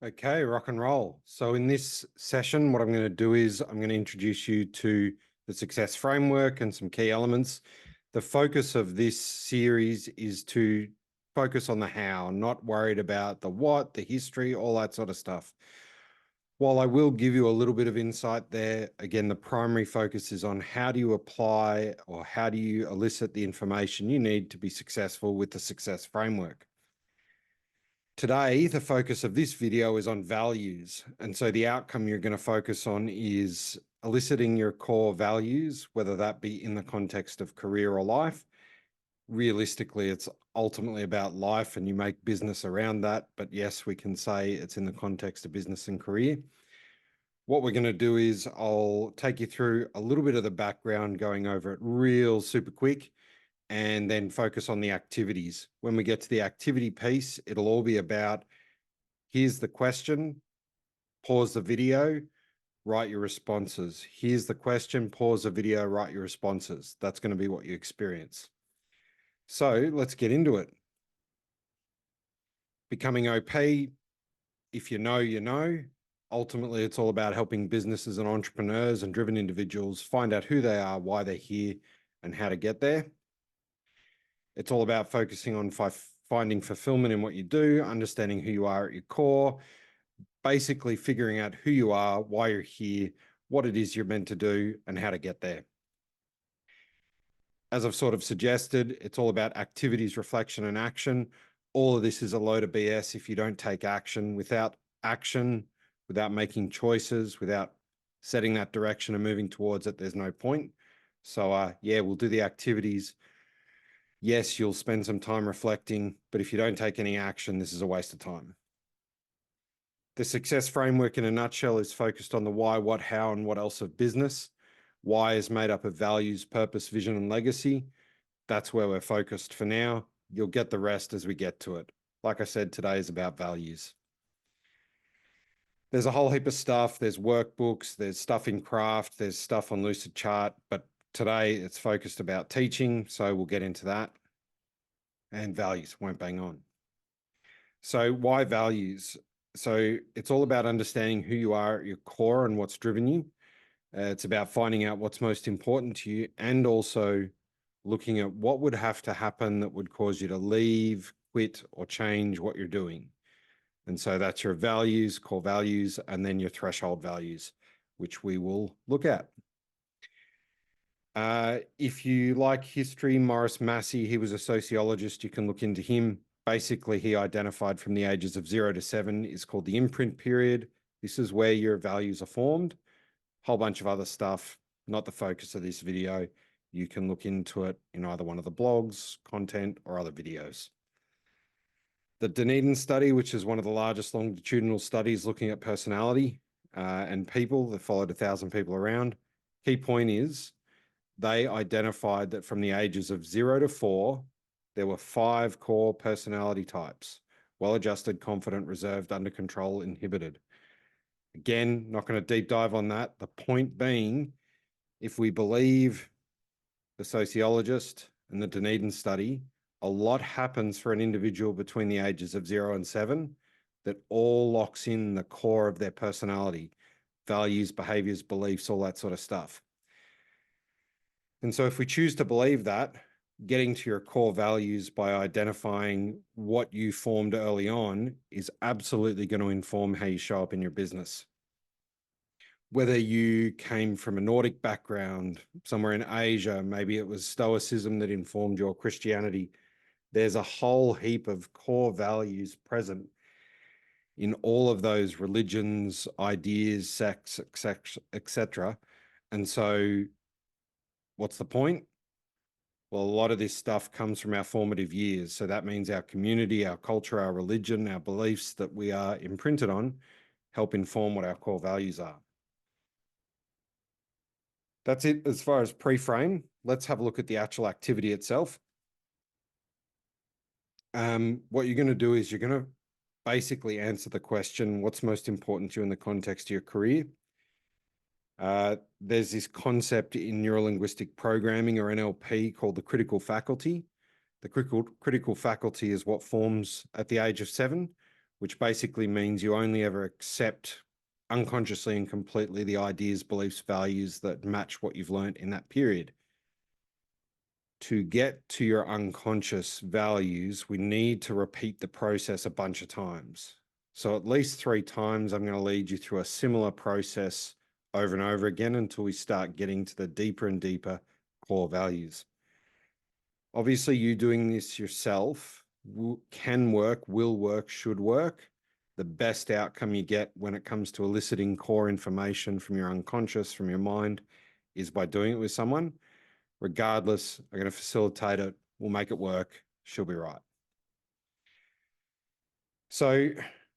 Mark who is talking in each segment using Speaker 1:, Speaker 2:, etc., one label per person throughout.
Speaker 1: Okay, rock and roll. So in this session, what I'm going to do is I'm going to introduce you to the success framework and some key elements. The focus of this series is to focus on the how, not worried about the what, the history, all that sort of stuff. While I will give you a little bit of insight there, again, the primary focus is on how do you apply or how do you elicit the information you need to be successful with the success framework. Today, the focus of this video is on values. And so the outcome you're going to focus on is eliciting your core values, whether that be in the context of career or life. Realistically, it's ultimately about life and you make business around that. But yes, we can say it's in the context of business and career. What we're going to do is I'll take you through a little bit of the background, going over it real super quick, and then focus on the activities. When we get to the activity piece, it'll all be about, here's the question, pause the video, write your responses. Here's the question, pause the video, write your responses. That's going to be what you experience. So let's get into it. Becoming OP, if you know, you know. Ultimately, it's all about helping businesses and entrepreneurs and driven individuals find out who they are, why they're here, and how to get there. It's all about focusing on finding fulfillment in what you do, understanding who you are at your core, basically figuring out who you are, why you're here, what it is you're meant to do, and how to get there. As I've sort of suggested, it's all about activities, reflection, and action. All of this is a load of BS if you don't take action. Without action, without making choices, without setting that direction and moving towards it, there's no point. So yeah, we'll do the activities. Yes, you'll spend some time reflecting, but if you don't take any action, this is a waste of time. The success framework in a nutshell is focused on the why, what, how, and what else of business. Why is made up of values, purpose, vision, and legacy. That's where we're focused for now. You'll get the rest as we get to it. Like I said, today is about values. There's a whole heap of stuff. There's workbooks, there's stuff in craft, there's stuff on Lucidchart, but today it's focused about teaching, so we'll get into that. And values, won't bang on. So why values? So it's all about understanding who you are at your core and what's driven you. It's about finding out what's most important to you and also looking at what would have to happen that would cause you to leave, quit, or change what you're doing. And so that's your values, core values, and then your threshold values, which we will look at. If you like history, Maurice Massey, he was a sociologist. You can look into him. Basically, he identified from the ages of 0 to 7 is called the imprint period. This is where your values are formed. Whole bunch of other stuff, not the focus of this video. You can look into it in either one of the blogs, content, or other videos. The Dunedin study, which is one of the largest longitudinal studies looking at personality and people that followed 1,000 people around. Key point is they identified that from the ages of 0 to 4, there were 5 core personality types: well-adjusted, confident, reserved, under control, inhibited. Again, not going to deep dive on that. The point being, if we believe the sociologist and the Dunedin study, a lot happens for an individual between the ages of 0 and 7 that all locks in the core of their personality, values, behaviors, beliefs, all that sort of stuff. And so if we choose to believe that, getting to your core values by identifying what you formed early on is absolutely going to inform how you show up in your business. Whether you came from a Nordic background, somewhere in Asia, maybe it was Stoicism that informed your Christianity, there's a whole heap of core values present in all of those religions, ideas, sects, etc. And so what's the point? Well, a lot of this stuff comes from our formative years. So that means our community, our culture, our religion, our beliefs that we are imprinted on help inform what our core values are. That's it as far as pre-frame. Let's have a look at the actual activity itself. What you're going to do is you're going to basically answer the question, what's most important to you in the context of your career? There's this concept in neurolinguistic programming, or NLP, called the critical faculty. The critical faculty is what forms at the age of 7, which basically means you only ever accept unconsciously and completely the ideas, beliefs, values that match what you've learned in that period. To get to your unconscious values, we need to repeat the process a bunch of times. So at least 3 times, I'm going to lead you through a similar process over and over again until we start getting to the deeper and deeper core values. Obviously, you doing this yourself can work, will work, should work. The best outcome you get when it comes to eliciting core information from your unconscious, from your mind, is by doing it with someone. Regardless, I'm going to facilitate it. We'll make it work. She'll be right. So,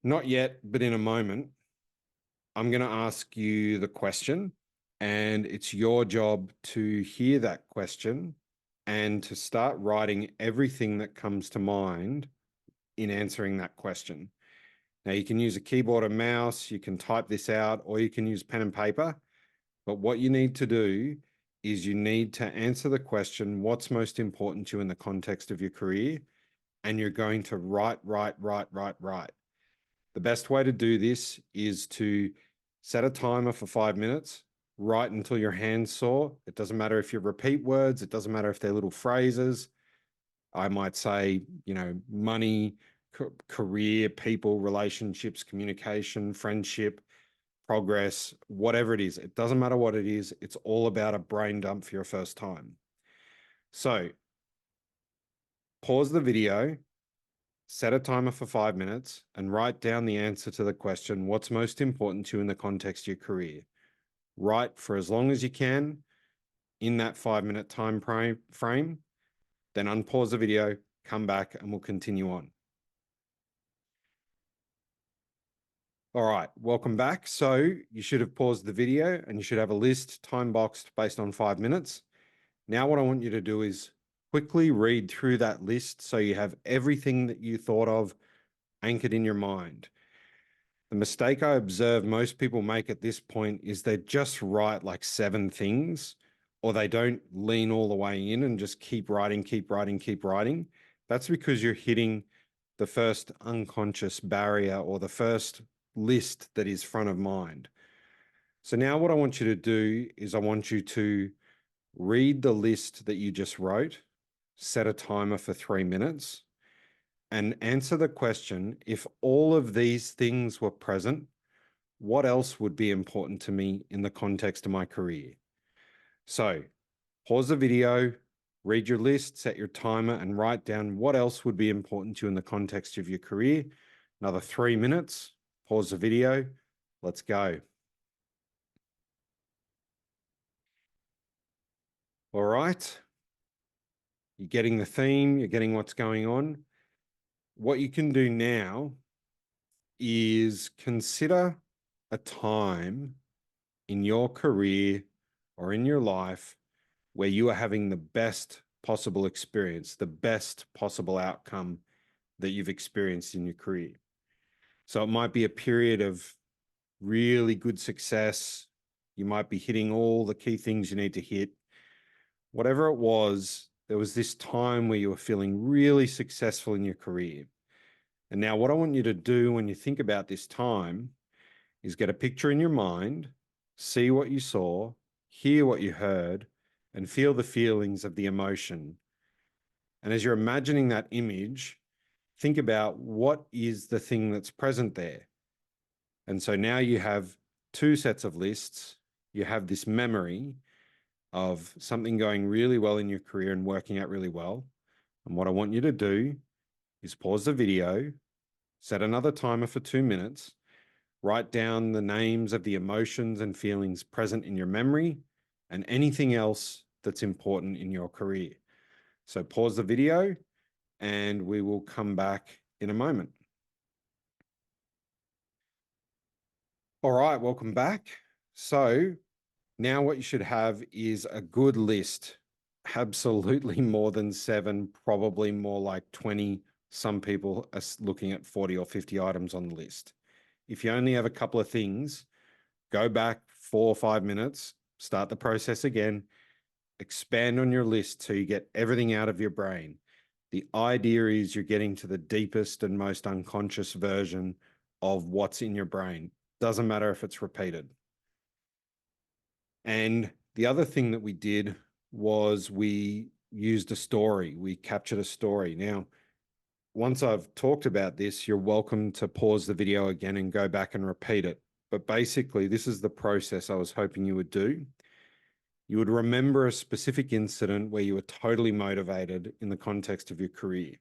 Speaker 1: not yet, but in a moment, I'm going to ask you the question, and it's your job to hear that question and to start writing everything that comes to mind in answering that question. Now, you can use a keyboard or mouse, you can type this out, or you can use pen and paper. But what you need to do is you need to answer the question, what's most important to you in the context of your career? And you're going to write. The best way to do this is to set a timer for 5 minutes, write until your hands sore. It doesn't matter if you repeat words. It doesn't matter if they're little phrases. I might say, money, career, people, relationships, communication, friendship, progress, whatever it is. It doesn't matter what it is. It's all about a brain dump for your first time. So pause the video, set a timer for 5 minutes, and write down the answer to the question, what's most important to you in the context of your career? Write for as long as you can in that 5-minute time frame, then unpause the video, come back, and we'll continue on. All right, welcome back. So you should have paused the video and you should have a list time boxed based on 5 minutes. Now what I want you to do is quickly read through that list so you have everything that you thought of anchored in your mind. The mistake I observe most people make at this point is they just write like 7 things, or they don't lean all the way in and just keep writing. That's because you're hitting the first unconscious barrier or the first list that is front of mind. So now what I want you to do is I want you to read the list that you just wrote, set a timer for 3 minutes, and answer the question, if all of these things were present, what else would be important to me in the context of my career? So pause the video, read your list, set your timer, and write down what else would be important to you in the context of your career. Another 3 minutes, pause the video, let's go. All right. You're getting the theme, you're getting what's going on. What you can do now is consider a time in your career or in your life where you are having the best possible experience, the best possible outcome that you've experienced in your career. So it might be a period of really good success. You might be hitting all the key things you need to hit. Whatever it was, there was this time where you were feeling really successful in your career. And now what I want you to do when you think about this time is get a picture in your mind, see what you saw, hear what you heard, and feel the feelings of the emotion. And as you're imagining that image, think about what is the thing that's present there. And so now you have 2 sets of lists. You have this memory of something going really well in your career and working out really well. And what I want you to do is pause the video, set another timer for 2 minutes, write down the names of the emotions and feelings present in your memory and anything else that's important in your career. So pause the video and we will come back in a moment. All right, welcome back. So now what you should have is a good list, absolutely more than 7, probably more like 20. Some people are looking at 40 or 50 items on the list. If you only have a couple of things, go back 4 or 5 minutes, start the process again, expand on your list so you get everything out of your brain. The idea is you're getting to the deepest and most unconscious version of what's in your brain. Doesn't matter if it's repeated. And the other thing that we did was we used a story. We captured a story. Now, once I've talked about this, you're welcome to pause the video again and go back and repeat it. But basically, this is the process I was hoping you would do. You would remember a specific incident where you were totally motivated in the context of your career.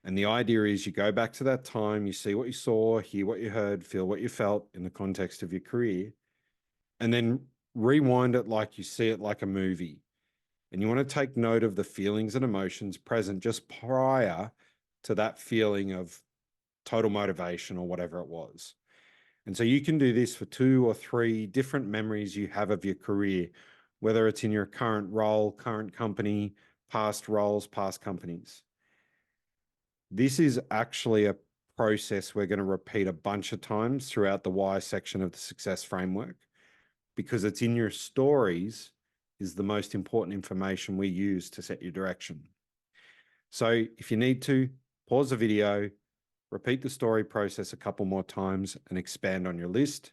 Speaker 1: And the idea is you go back to that time, you see what you saw, hear what you heard, feel what you felt in the context of your career, and then rewind it like you see it like a movie. And you want to take note of the feelings and emotions present just prior to that feeling of total motivation or whatever it was. And so you can do this for 2 or 3 different memories you have of your career, whether it's in your current role, current company, past roles, past companies. This is actually a process we're going to repeat a bunch of times throughout the why section of the success framework, because it's in your stories is the most important information we use to set your direction. So if you need to, pause the video, repeat the story process a couple more times and expand on your list.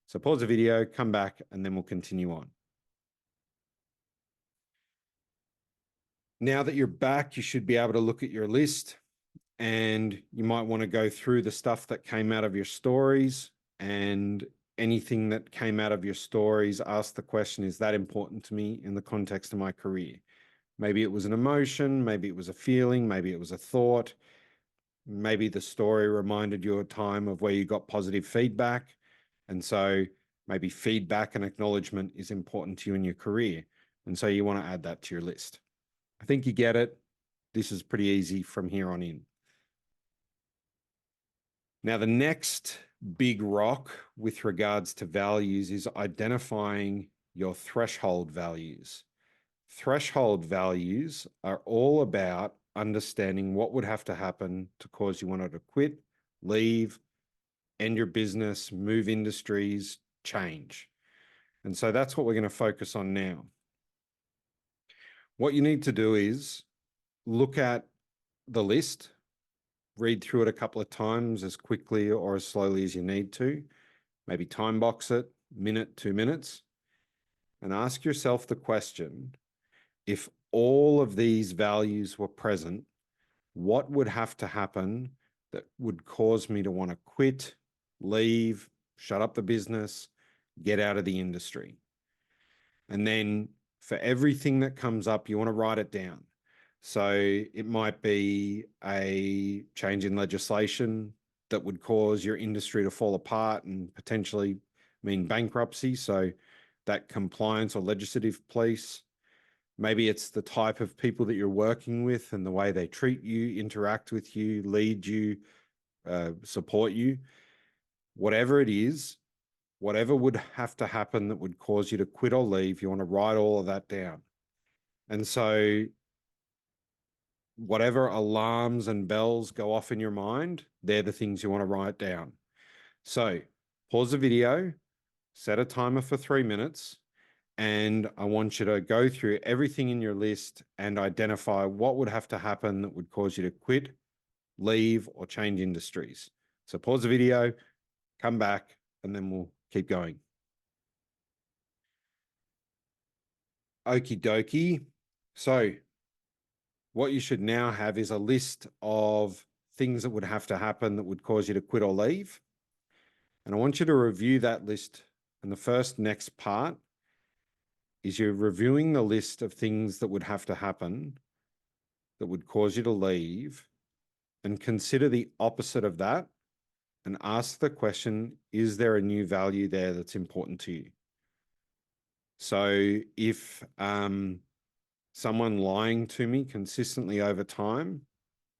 Speaker 1: So pause the video, come back, and then we'll continue on. Now that you're back, you should be able to look at your list, and you might want to go through the stuff that came out of your stories, and anything that came out of your stories, ask the question, is that important to me in the context of my career? Maybe it was an emotion, maybe it was a feeling, maybe it was a thought, maybe the story reminded you of a time of where you got positive feedback. And so maybe feedback and acknowledgement is important to you in your career. And so you want to add that to your list. I think you get it. This is pretty easy from here on in. Now, the next big rock with regards to values is identifying your threshold values. Threshold values are all about understanding what would have to happen to cause you wanted to quit, leave, end your business, move industries, change. And so that's what we're going to focus on now. What you need to do is look at the list, read through it a couple of times as quickly or as slowly as you need to, maybe time box it, minute, 2 minutes, and ask yourself the question, if all of these values were present, what would have to happen that would cause me to want to quit, leave, shut up the business, get out of the industry? And then for everything that comes up, you want to write it down. So it might be a change in legislation that would cause your industry to fall apart and potentially mean bankruptcy. So that compliance or legislative piece. Maybe it's the type of people that you're working with and the way they treat you, interact with you, lead you, support you. Whatever it is, whatever would have to happen that would cause you to quit or leave, you want to write all of that down. And so whatever alarms and bells go off in your mind, they're the things you want to write down. So pause the video, set a timer for 3 minutes, and I want you to go through everything in your list and identify what would have to happen that would cause you to quit, leave, or change industries. So pause the video, come back, and then we'll keep going. Okie dokie. So what you should now have is a list of things that would have to happen that would cause you to quit or leave. And I want you to review that list. And the first next part is you're reviewing the list of things that would have to happen that would cause you to leave, and consider the opposite of that and ask the question, is there a new value there that's important to you? So if someone lying to me consistently over time,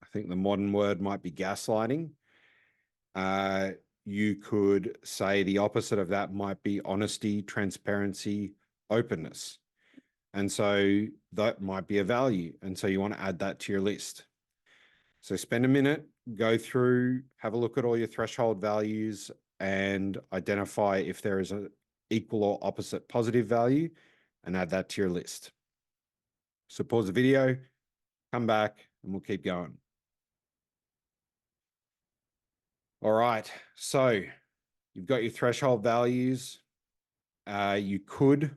Speaker 1: I think the modern word might be gaslighting, you could say the opposite of that might be honesty, transparency, openness. And so that might be a value. And so you want to add that to your list. So spend a minute, go through, have a look at all your threshold values and identify if there is an equal or opposite positive value and add that to your list. So pause the video, come back, and we'll keep going. All right, so you've got your threshold values. You could,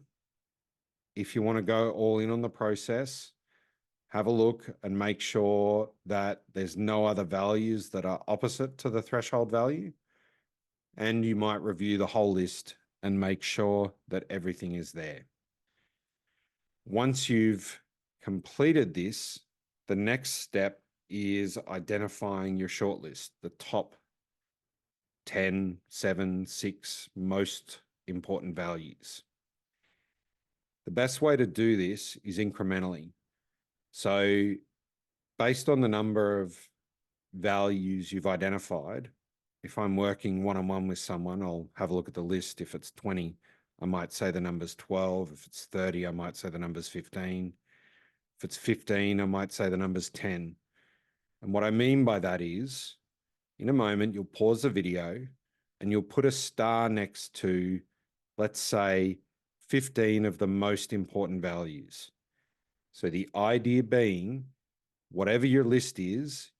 Speaker 1: if you want to go all in on the process, have a look and make sure that there's no other values that are opposite to the threshold value. And you might review the whole list and make sure that everything is there. Once you've completed this, the next step is identifying your shortlist, the top 10, 7, 6 most important values. The best way to do this is incrementally. So based on the number of values you've identified, if I'm working one-on-one with someone, I'll have a look at the list. If it's 20, I might say the number's 12. If it's 30, I might say the number's 15. If it's 15, I might say the number's 10. And what I mean by that is, in a moment, you'll pause the video and you'll put a star next to, let's say, 15 of the most important values. So the idea being, whatever your list is,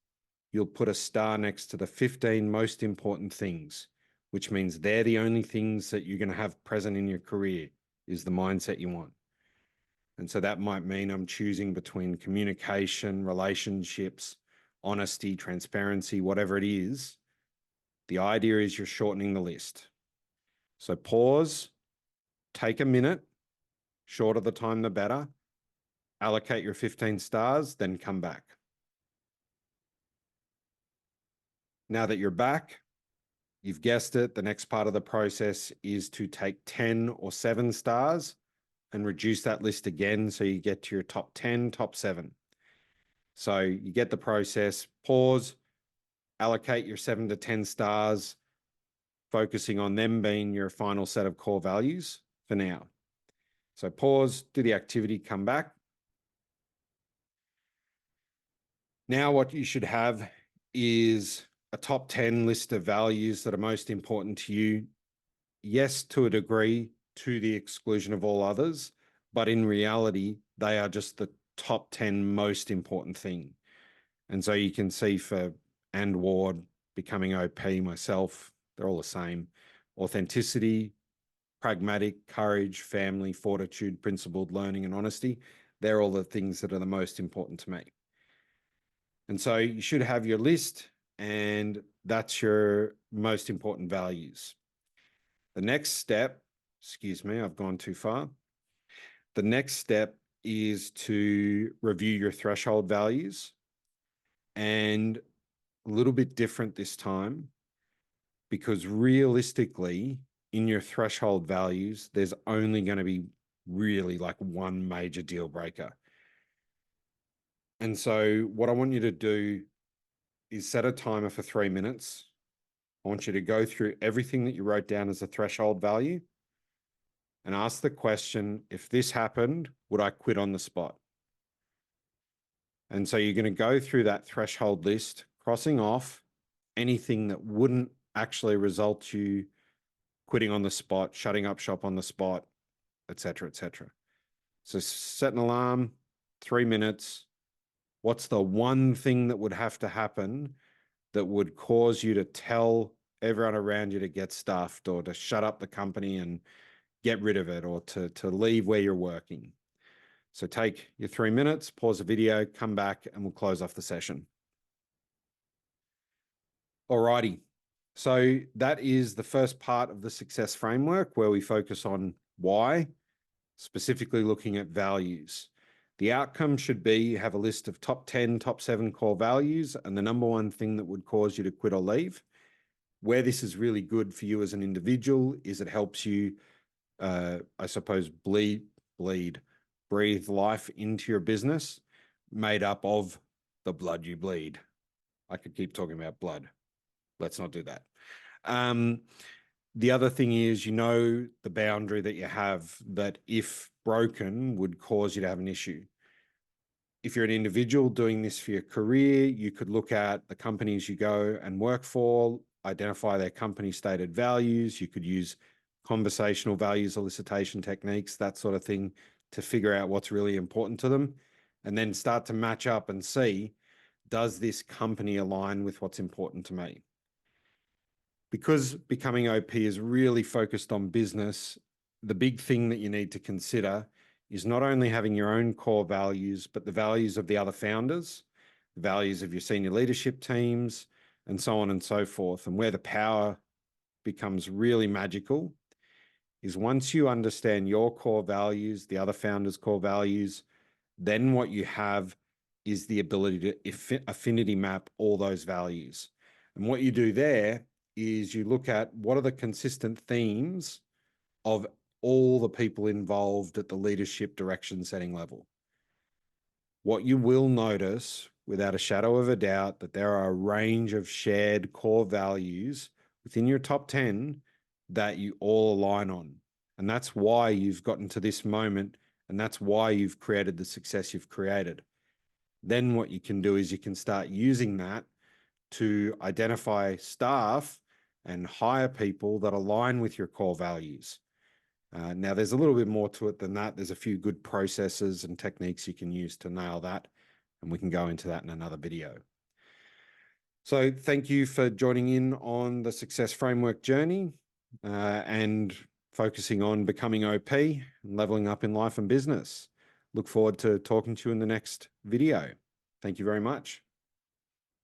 Speaker 1: you'll put a star next to the 15 most important things, which means they're the only things that you're going to have present in your career, is the mindset you want. And so that might mean I'm choosing between communication, relationships, honesty, transparency, whatever it is. The idea is you're shortening the list. So pause, take a minute, shorter the time, the better. Allocate your 15 stars, then come back. Now that you're back, you've guessed it, the next part of the process is to take 10 or 7 stars and reduce that list again so you get to your top 10, top 7. So you get the process, pause, allocate your 7 to 10 stars, focusing on them being your final set of core values for now. So pause, do the activity, come back. Now what you should have is a top 10 list of values that are most important to you. Yes, to a degree, to the exclusion of all others, but in reality, they are just the top 10 most important thing. And so you can see for and Ward, becoming OP, myself, they're all the same. Authenticity, pragmatic, courage, family, fortitude, principled, learning, and honesty. They're all the things that are the most important to me. And so you should have your list, and that's your most important values. The next step, excuse me, I've gone too far. The next step is to review your threshold values, and a little bit different this time, because realistically, in your threshold values, there's only going to be really like one major deal breaker. And so what I want you to do is set a timer for 3 minutes. I want you to go through everything that you wrote down as a threshold value and ask the question, if this happened, would I quit on the spot? And so you're going to go through that threshold list, crossing off anything that wouldn't actually result you quitting on the spot, shutting up shop on the spot, et cetera, et cetera. So set an alarm, 3 minutes. What's the one thing that would have to happen that would cause you to tell everyone around you to get stuffed, or to shut up the company and get rid of it, or to leave where you're working? So take your 3 minutes, pause the video, come back, and we'll close off the session. Alrighty. So that is the first part of the success framework, where we focus on why, specifically looking at values. The outcome should be you have a list of top 10, top 7 core values, and the number one thing that would cause you to quit or leave. Where this is really good for you as an individual is it helps you, I suppose, breathe life into your business, made up of the blood you bleed. I could keep talking about blood. Let's not do that. The other thing is, you know, the boundary that you have that, if broken, would cause you to have an issue. If you're an individual doing this for your career, you could look at the companies you go and work for, identify their company stated values. You could use conversational values elicitation techniques, that sort of thing, to figure out what's really important to them, and then start to match up and see, does this company align with what's important to me? Because becoming OP is really focused on business, the big thing that you need to consider is not only having your own core values, but the values of the other founders, the values of your senior leadership teams, and so on and so forth. And where the power becomes really magical is once you understand your core values, the other founders' core values, then what you have is the ability to affinity map all those values. And what you do there is you look at what are the consistent themes of all the people involved at the leadership direction setting level. What you will notice without a shadow of a doubt that there are a range of shared core values within your top 10 that you all align on. And that's why you've gotten to this moment, and that's why you've created the success you've created. Then what you can do is you can start using that to identify staff and hire people that align with your core values. Now, there's a little bit more to it than that. There's a few good processes and techniques you can use to nail that, and we can go into that in another video. So thank you for joining in on the Success Framework journey and focusing on becoming OP and leveling up in life and business. Look forward to talking to you in the next video. Thank you very much.